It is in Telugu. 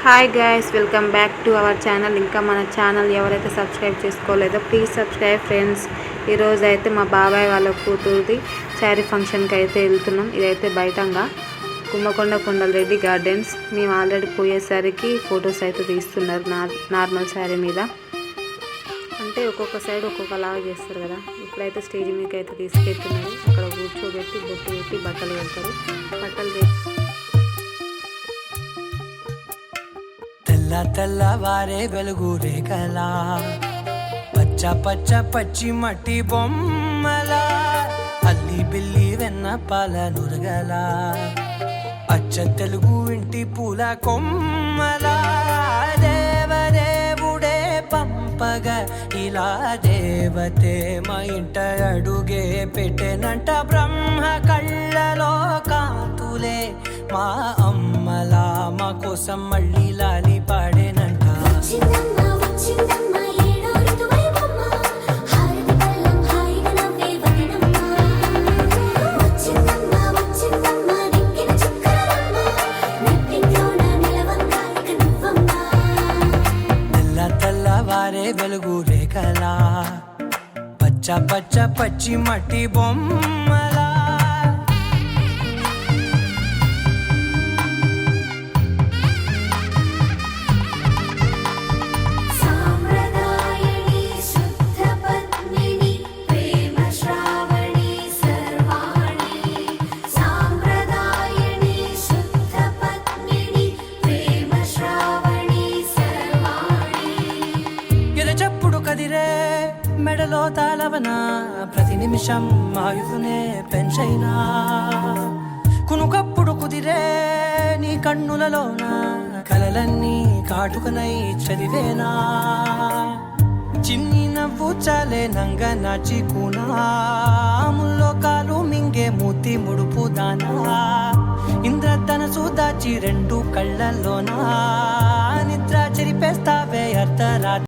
Hi guys, welcome back to our channel. ఇంకా మన ఛానల్ ఎవరైతే సబ్స్క్రైబ్ చేసుకోలేదో ప్లీజ్ సబ్స్క్రైబ్ ఫ్రెండ్స్. ఈరోజు అయితే మా బాబాయ్ వాళ్ళ కూతురుది శారీ ఫంక్షన్కి అయితే వెళ్తున్నాం. ఇదైతే బయటంగా కుంభకొండ కొండలరెడ్డి గార్డెన్స్. మేము ఆల్రెడీ పోయేసరికి ఫొటోస్ అయితే తీస్తున్నారు నార్మల్ శారీ మీద. అంటే ఒక్కొక్క సైడ్ ఒక్కొక్కలాగా చేస్తారు కదా. ఇప్పుడైతే స్టేజ్ మీదకి అయితే తీసుకెళ్తున్నారు. అక్కడ కూర్చోబెట్టి బొట్టు పెట్టి బట్టలు పెడతారు. బట్టలు తెల్లవారే వెలుగు రేఖలా పచ్చ పచ్చ పచ్చి మట్టి బొమ్మల అల్లి బిల్లి వెన్న పాల నురగల అచ్చ తెలుగు ఇంటి పూల కొమ్మల దేవదేవుడే పంపగా ఇలా దేవతే మా ఇంట అడుగే పెట్టెనంట. బ్రహ్మ కళ్ళలో కాంతులే మా అమ్మలా మా కోసం మళ్ళీ లాలి పాడేనంట. తెల్లవారే వెలుగు రేఖలా పచ్చ పచ్చ పచ్చి మట్టి బొమ్మలా కదిరే మెడలో తాళవన ప్రతి నిమిషం ఆయుధునే పెంచైనా కునుకప్పుడు కుదిరే నీ కన్నులలోన కలలన్నీ కాటుకనై చదివేనా. చిన్ని నవ్వు చాలే నంగ నాచి కూనాముల్లో కాలు మింగే మూతి ముడుపు దానా ఇంద్రధనసు దాచి రెండు కళ్ళల్లోనా నిద్ర చెరిపేస్తావే అర్ధరాత్రి.